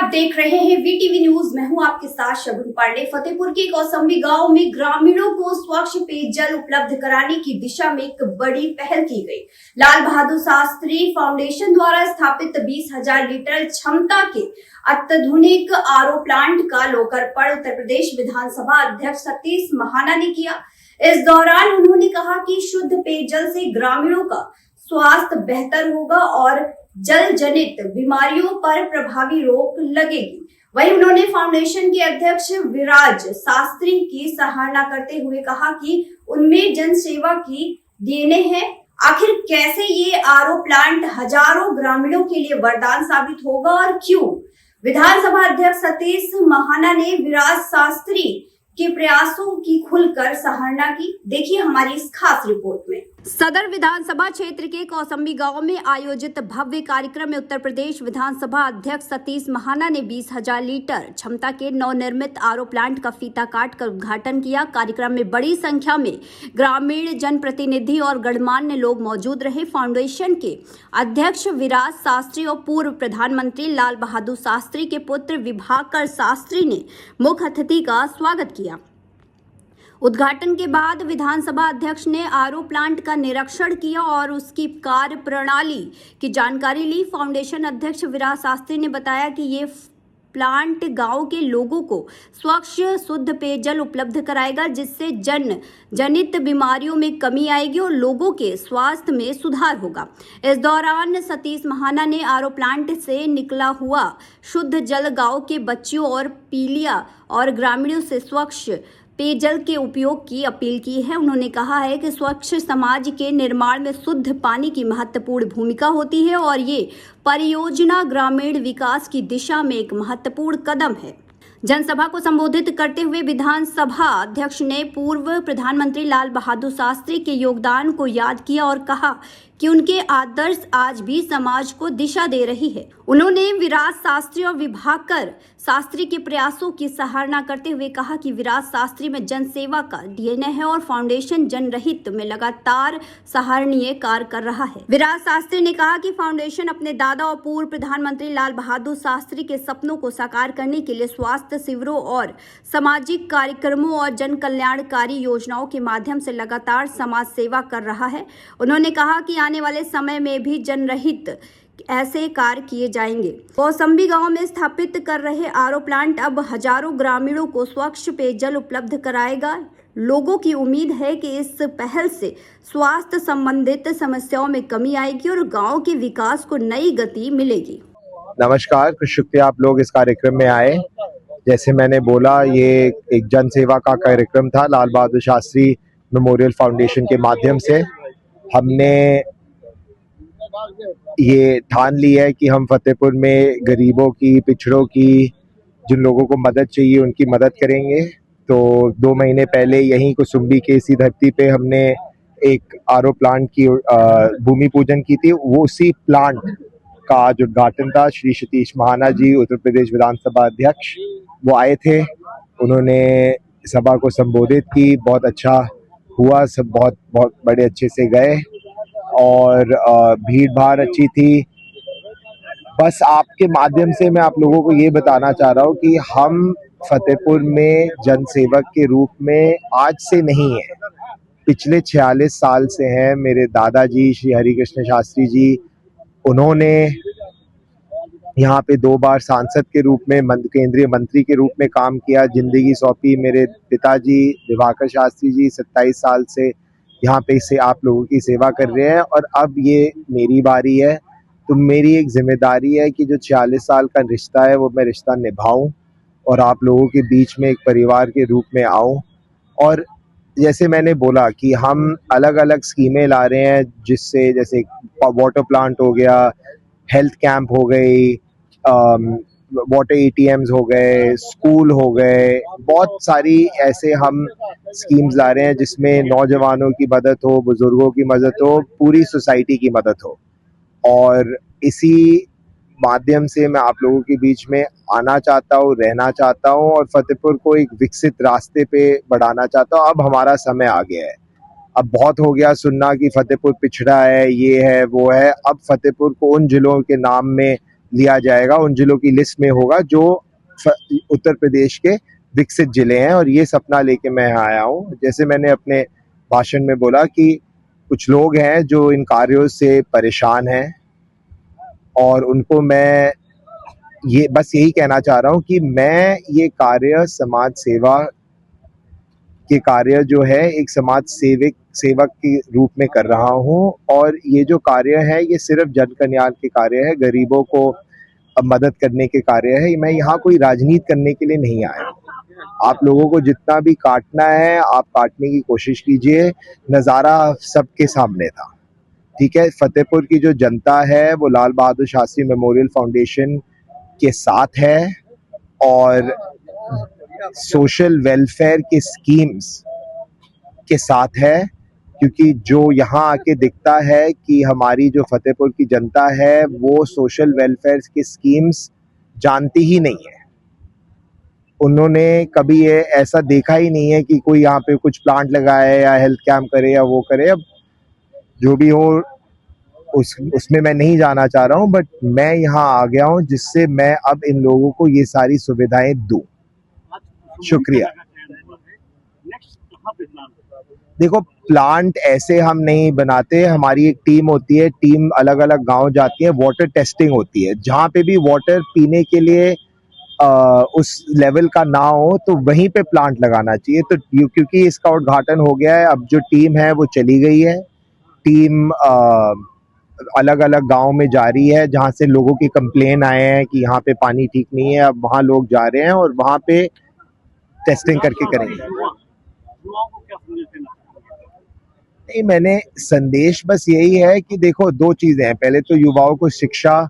आप देख रहे हैं वीटीवी न्यूज। मैं हूं आपके साथ शगुन पांडे। फतेहपुर के कौसंबी गांव में ग्रामीणों को स्वच्छ पेयजल उपलब्ध कराने की दिशा में एक बड़ी पहल की गई। लाल बहादुर शास्त्री फाउंडेशन द्वारा स्थापित 20,000 लीटर क्षमता के अत्याधुनिक आरओ प्लांट का लोकार्पण उत्तर प्रदेश विधानसभा अध्यक्ष सतीश महाना ने किया। इस दौरान उन्होंने कहा कि शुद्ध पेयजल से ग्रामीणों का स्वास्थ्य बेहतर होगा और जल जनित बीमारियों पर प्रभावी रोक लगेगी। वहीं उन्होंने फाउंडेशन के अध्यक्ष विराज शास्त्री की सराहना करते हुए कहा कि उनमें जन सेवा की डीएनए है। आखिर कैसे ये आरओ प्लांट हजारों ग्रामीणों के लिए वरदान साबित होगा और क्यों? विधानसभा अध्यक्ष सतीश महाना ने विराज शास्त्री के प्रयासों की खुलकर सराहना की। देखिए हमारी इस खास रिपोर्ट में। सदर विधानसभा क्षेत्र के कौसंबी गांव में आयोजित भव्य कार्यक्रम में उत्तर प्रदेश विधानसभा अध्यक्ष सतीश महाना ने 20,000 लीटर क्षमता के नवनिर्मित आरओ प्लांट का फीता काट कर उद्घाटन किया। कार्यक्रम में बड़ी संख्या में ग्रामीण जनप्रतिनिधि और गणमान्य लोग मौजूद रहे। फाउंडेशन के अध्यक्ष विराज शास्त्री और पूर्व प्रधानमंत्री लाल बहादुर शास्त्री के पुत्र विभाकर शास्त्री ने मुख्य अतिथि का स्वागत किया। उद्घाटन के बाद विधानसभा अध्यक्ष ने आरओ प्लांट का निरीक्षण किया और उसकी कार्य प्रणाली की जानकारी ली। फाउंडेशन अध्यक्ष विराज शास्त्री ने बताया कि ये प्लांट गांव के लोगों को स्वच्छ शुद्ध पेयजल उपलब्ध कराएगा, जिससे जनित बीमारियों में कमी आएगी और लोगों के स्वास्थ्य में सुधार होगा। इस दौरान सतीश महाना ने आरओ प्लांट से निकला हुआ शुद्ध जल गांव के बच्चों और पीलिया और ग्रामीणों से स्वच्छ पेयजल के उपयोग की अपील की है। उन्होंने कहा है कि स्वच्छ समाज के निर्माण में शुद्ध पानी की महत्वपूर्ण भूमिका होती है और ये परियोजना ग्रामीण विकास की दिशा में एक महत्वपूर्ण कदम है। जनसभा को संबोधित करते हुए विधानसभा अध्यक्ष ने पूर्व प्रधानमंत्री लाल बहादुर शास्त्री के योगदान को याद किया और कहा कि उनके आदर्श आज भी समाज को दिशा दे रही है। उन्होंने विराज शास्त्री और विभाकर शास्त्री के प्रयासों की सराहना करते हुए कहा कि विराज शास्त्री में जन सेवा का डीएनए है और फाउंडेशन जनहित में लगातार सराहनीय कार्य कर रहा है। विराज शास्त्री ने कहा कि फाउंडेशन अपने दादा और पूर्व प्रधानमंत्री लाल बहादुर शास्त्री के सपनों को साकार करने के लिए स्वास्थ्य शिविरों और सामाजिक कार्यक्रमों और जन कल्याणकारी योजनाओं के माध्यम से लगातार समाज सेवा कर रहा है। उन्होंने कहा कि आने वाले समय में भी जनहित ऐसे कार्य किए जाएंगे। कौसंबी गांव में स्थापित कर रहे आरओ प्लांट अब हजारों ग्रामीणों को स्वच्छ पेयजल उपलब्ध कराएगा। लोगों की उम्मीद है कि इस पहल से स्वास्थ्य संबंधित समस्याओं में कमी आएगी और गांव के विकास को नई गति मिलेगी। नमस्कार, कुछ शुक्रिया आप लोग इस कार्यक्रम में आए। जैसे मैंने बोला, ये एक जन सेवा का कार्यक्रम था। लाल बहादुर शास्त्री मेमोरियल फाउंडेशन के माध्यम से हमने ये ठान ली है कि हम फतेहपुर में गरीबों की, पिछड़ों की, जिन लोगों को मदद चाहिए उनकी मदद करेंगे। तो 2 महीने पहले यहीं कौसंबी के इसी धरती पे हमने एक आरओ प्लांट की भूमि पूजन की थी। वो उसी प्लांट का आज उद्घाटन था। श्री सतीश महाना जी, उत्तर प्रदेश विधानसभा अध्यक्ष, वो आए थे। उन्होंने सभा को संबोधित की। बहुत अच्छा हुआ, सब बहुत बड़े अच्छे से गए और भीड़ भाड़ अच्छी थी। बस आपके माध्यम से मैं आप लोगों को ये बताना चाह रहा हूँ कि हम फतेहपुर में जनसेवक के रूप में आज से नहीं है, पिछले 46 साल से हैं। मेरे दादाजी श्री हरिकृष्ण शास्त्री जी, उन्होंने यहाँ पे 2 बार सांसद के रूप में, केंद्रीय मंत्री के रूप में काम किया, जिंदगी सौंपी। मेरे पिताजी विभाकर शास्त्री जी 27 साल से यहाँ पे से आप लोगों की सेवा कर रहे हैं और अब ये मेरी बारी है। तो मेरी एक जिम्मेदारी है कि जो 46 साल का रिश्ता है वो मैं रिश्ता निभाऊं और आप लोगों के बीच में एक परिवार के रूप में आऊं। और जैसे मैंने बोला कि हम अलग अलग स्कीमें ला रहे हैं, जिससे जैसे वाटर प्लांट हो गया, हेल्थ कैंप हो गई, वाटर एटीएम्स हो गए, स्कूल हो गए, बहुत सारी ऐसे हम स्कीम्स ला रहे हैं जिसमें नौजवानों की मदद हो, बुजुर्गों की मदद हो, पूरी सोसाइटी की मदद हो। और इसी माध्यम से मैं आप लोगों के बीच में आना चाहता हूँ, रहना चाहता हूँ और फतेहपुर को एक विकसित रास्ते पे बढ़ाना चाहता हूँ। अब हमारा समय आ गया है। अब बहुत हो गया सुनना कि फतेहपुर पिछड़ा है, ये है, वो है। अब फतेहपुर को उन जिलों के नाम में लिया जाएगा, उन जिलों की लिस्ट में होगा जो उत्तर प्रदेश के विकसित जिले हैं, और ये सपना लेके मैं यहाँ आया हूँ। जैसे मैंने अपने भाषण में बोला कि कुछ लोग हैं जो इन कार्यों से परेशान हैं, और उनको मैं ये बस यही कहना चाह रहा हूँ कि मैं ये कार्य समाज सेवा के कार्य जो है एक समाज सेवक के रूप में कर रहा हूँ, और ये जो कार्य है ये सिर्फ जन कल्याण के कार्य है, गरीबों को मदद करने के कार्य है। मैं यहाँ कोई राजनीति करने के लिए नहीं आया। आप लोगों को जितना भी काटना है आप काटने की कोशिश कीजिए, नज़ारा सबके सामने था, ठीक है। फतेहपुर की जो जनता है वो लाल बहादुर शास्त्री मेमोरियल फाउंडेशन के साथ है, और सोशल वेलफेयर की स्कीम्स के साथ है, क्योंकि जो यहाँ आके दिखता है कि हमारी जो फतेहपुर की जनता है वो सोशल वेलफेयर की स्कीम्स जानती ही नहीं है। उन्होंने कभी ये ऐसा देखा ही नहीं है कि कोई यहाँ पे कुछ प्लांट लगाए या हेल्थ कैंप करे या वो करे। अब जो भी हो उसमें मैं नहीं जाना चाह रहा हूँ, बट मैं यहाँ आ गया हूँ जिससे मैं अब इन लोगों को ये सारी सुविधाएं दूं। शुक्रिया। देखो, प्लांट ऐसे हम नहीं बनाते, हमारी एक टीम होती है, टीम अलग अलग गांव जाती है, वाटर टेस्टिंग होती है, जहाँ पे भी वाटर पीने के लिए उस लेवल का ना हो तो वहीं पे प्लांट लगाना चाहिए। तो क्योंकि इसका उद्घाटन हो गया है, अब जो टीम है वो चली गई है, टीम अलग अलग गांव में जा रही है जहाँ से लोगों की कंप्लेन आए हैं कि यहाँ पे पानी ठीक नहीं है। अब वहाँ लोग जा रहे हैं और वहाँ पे टेस्टिंग करके करेंगे। नहीं, मैंने संदेश बस यही है कि देखो, दो चीजें हैं। पहले तो युवाओं को शिक्षा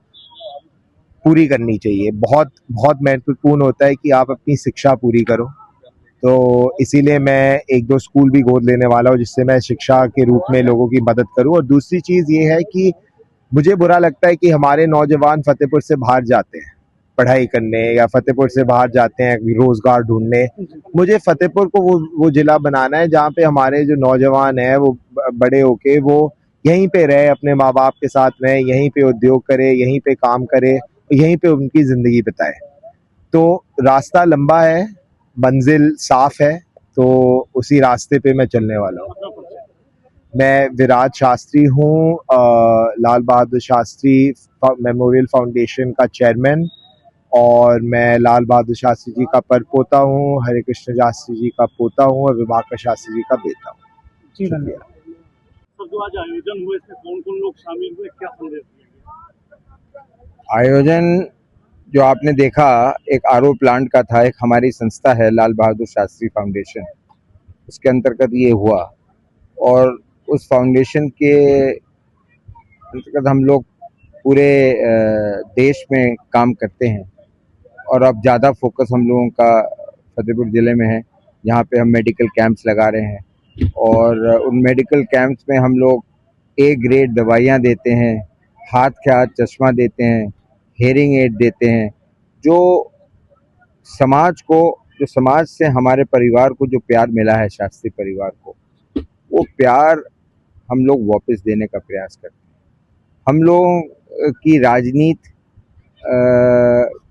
पूरी करनी चाहिए, बहुत बहुत महत्वपूर्ण होता है कि आप अपनी शिक्षा पूरी करो। तो इसीलिए मैं एक दो स्कूल भी गोद लेने वाला हूँ जिससे मैं शिक्षा के रूप में लोगों की मदद करूँ। और दूसरी चीज ये है कि मुझे बुरा लगता है कि हमारे नौजवान फतेहपुर से बाहर जाते हैं पढ़ाई करने, या फतेहपुर से बाहर जाते हैं रोजगार ढूंढने। मुझे फतेहपुर को वो जिला बनाना है जहाँ पे हमारे जो नौजवान हैं वो बड़े होके वो यहीं पे रहे, अपने माँ बाप के साथ रहे, यहीं पे उद्योग करे, यहीं पे काम करे, यहीं पे उनकी जिंदगी बिताए। तो रास्ता लंबा है, मंजिल साफ है, तो उसी रास्ते पे मैं चलने वाला हूँ। मैं विराज शास्त्री हूँ, लाल बहादुर शास्त्री मेमोरियल फाउंडेशन का चेयरमैन, और मैं लाल बहादुर शास्त्री जी का परपोता हूँ, हरे कृष्ण शास्त्री जी का पोता हूँ, और विभाकर शास्त्री जी का बेटा हूँ। जी धन्यवाद। जो आज आयोजन हुए इसमें कौन कौन लोग शामिल हुए, क्या संदेश दिया? आयोजन जो आपने देखा एक आरओ प्लांट का था, एक हमारी संस्था है लाल बहादुर शास्त्री फाउंडेशन, उसके अंतर्गत ये हुआ। और उस फाउंडेशन के अंतर्गत हम लोग पूरे देश में काम करते हैं, और अब ज़्यादा फोकस हम लोगों का फतेहपुर ज़िले में है। यहाँ पे हम मेडिकल कैंप्स लगा रहे हैं, और उन मेडिकल कैंप्स में हम लोग ए ग्रेड दवाइयाँ देते हैं, हाथ के हाथ चश्मा देते हैं, हेयरिंग एड देते हैं। जो समाज से हमारे परिवार को जो प्यार मिला है, शास्त्री परिवार को, वो प्यार हम लोग वापस देने का प्रयास करते हैं। हम लोगों की राजनीति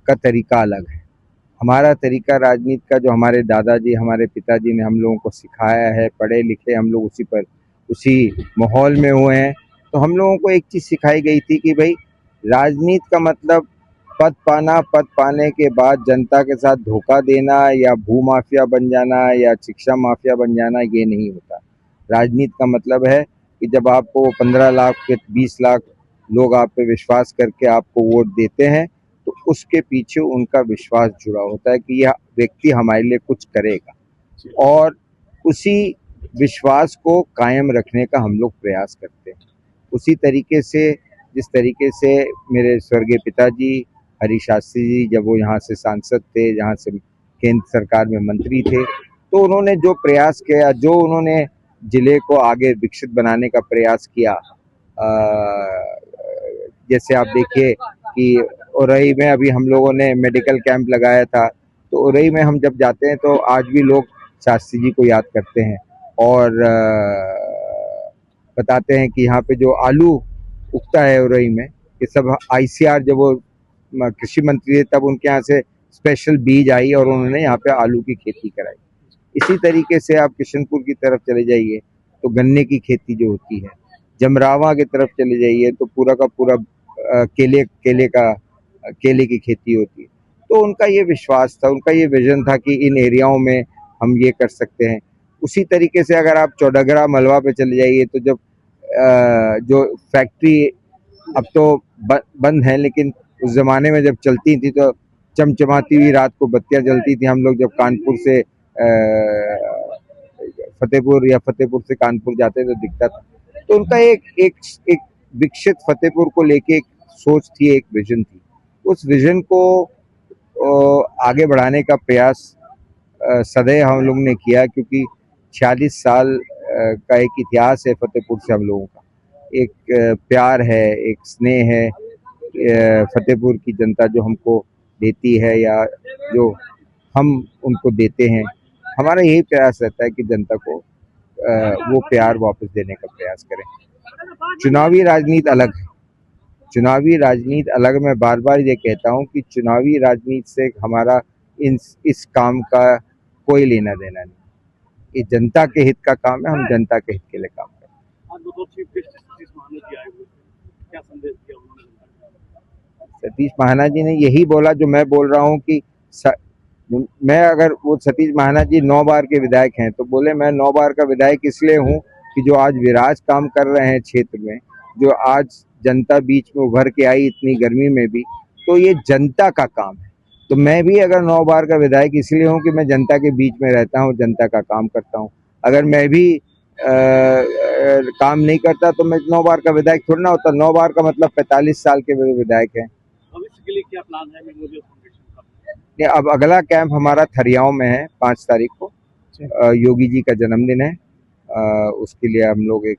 का तरीका अलग है। हमारा तरीका राजनीति का, जो हमारे दादाजी हमारे पिताजी ने हम लोगों को सिखाया है, पढ़े लिखे हम लोग उसी माहौल में हुए हैं। तो हम लोगों को एक चीज़ सिखाई गई थी कि भाई राजनीति का मतलब पद पाना, पद पाने के बाद जनता के साथ धोखा देना, या भू माफिया बन जाना, या शिक्षा माफिया बन जाना, ये नहीं होता। राजनीति का मतलब है कि जब आपको 15 लाख के 20 लाख लोग आप पे विश्वास करके आपको वोट देते हैं, तो उसके पीछे उनका विश्वास जुड़ा होता है कि यह व्यक्ति हमारे लिए कुछ करेगा, और उसी विश्वास को कायम रखने का हम लोग प्रयास करते हैं। उसी तरीके से, जिस तरीके से मेरे स्वर्गीय पिताजी हरी शास्त्री जी, जब वो यहाँ से सांसद थे, जहाँ से केंद्र सरकार में मंत्री थे, तो उन्होंने जो प्रयास किया, जो उन्होंने जिले को आगे विकसित बनाने का प्रयास किया, जैसे आप देखिए कि उरई में अभी हम लोगों ने मेडिकल कैंप लगाया था, तो उरई में हम जब जाते हैं तो आज भी लोग शास्त्री जी को याद करते हैं, और बताते हैं कि यहाँ पे जो आलू उगता है उरई में, ये सब ICR जब वो कृषि मंत्री थे तब उनके यहाँ से स्पेशल बीज आई और उन्होंने यहाँ पे आलू की खेती कराई। इसी तरीके से आप किशनपुर की तरफ चले जाइए तो गन्ने की खेती जो होती है, जमरावा की तरफ चले जाइए तो पूरा का पूरा केले की खेती होती है। तो उनका ये विश्वास था, उनका ये विजन था कि इन एरियाओं में हम ये कर सकते हैं। उसी तरीके से अगर आप चौडगरा मलवा पे चले जाइए तो जब जो फैक्ट्री अब तो बंद है, लेकिन उस जमाने में जब चलती थी तो चमचमाती हुई रात को बत्तियां जलती थी। हम लोग जब कानपुर से फतेहपुर या फतेहपुर से कानपुर जाते तो दिखता था। तो उनका एक विकसित फतेहपुर को लेके एक सोच थी, एक विजन थी। उस विजन को आगे बढ़ाने का प्रयास सदैव हम लोग ने किया, क्योंकि 46 साल का एक इतिहास है फतेहपुर से हम लोगों का। एक प्यार है, एक स्नेह है फतेहपुर की जनता जो हमको देती है या जो हम उनको देते हैं। हमारा यही प्रयास रहता है कि जनता को वो प्यार वापस देने का प्रयास करें। चुनावी राजनीति अलग है, चुनावी राजनीति अलग। मैं बार बार ये कहता हूँ कि चुनावी राजनीति से हमारा इस काम का कोई लेना देना नहीं। ये जनता के हित का काम है, हम जनता के हित के लिए काम करते हैं। आज बतौर चीफ गेस्ट सतीश महाना जी आए हुए थे, क्या संदेश दिया उन्होंने? सतीश महाना जी ने यही बोला जो मैं बोल रहा हूँ कि मैं, अगर वो सतीश महाना जी 9 बार के विधायक हैं तो बोले मैं 9 बार का विधायक इसलिए हूँ कि जो आज विराज काम कर रहे हैं क्षेत्र में, जो आज जनता बीच में उभर के आई इतनी गर्मी में भी, तो ये जनता का काम है। तो मैं भी अगर 9 बार का विधायक इसलिए हूँ कि मैं जनता के बीच में रहता हूँ, जनता का काम करता हूँ। अगर मैं भी काम नहीं करता तो मैं 9 बार का विधायक थोड़ा ना होता। 9 बार का मतलब 45 साल के विधायक हैं। भविष्य के लिए क्या प्लान है मेमोरियल फाउंडेशन का? अब अगला कैंप हमारा थरियाओं में है 5 तारीख को। योगी जी का जन्मदिन है, उसके लिए हम लोग एक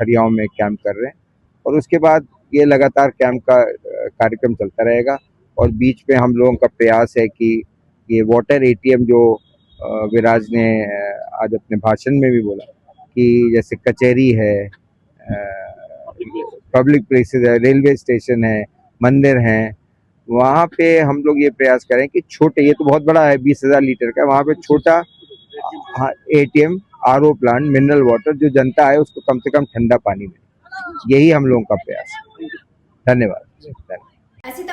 थरियाओं में कैंप कर रहे हैं और उसके बाद ये लगातार कैंप का कार्यक्रम चलता रहेगा। और बीच में हम लोगों का प्रयास है कि ये वाटर एटीएम जो विराज ने आज अपने भाषण में भी बोला कि जैसे कचहरी है, पब्लिक प्लेसेस है, रेलवे स्टेशन है, मंदिर हैं, वहाँ पे हम लोग ये प्रयास करें कि छोटे, ये तो बहुत बड़ा है 20,000 लीटर का, वहाँ पे छोटा ATM, RO plant, mineral water, जो जनता है उसको कम से कम ठंडा पानी मिले। यही हम लोगों का प्रयास है। धन्यवाद। ऐसी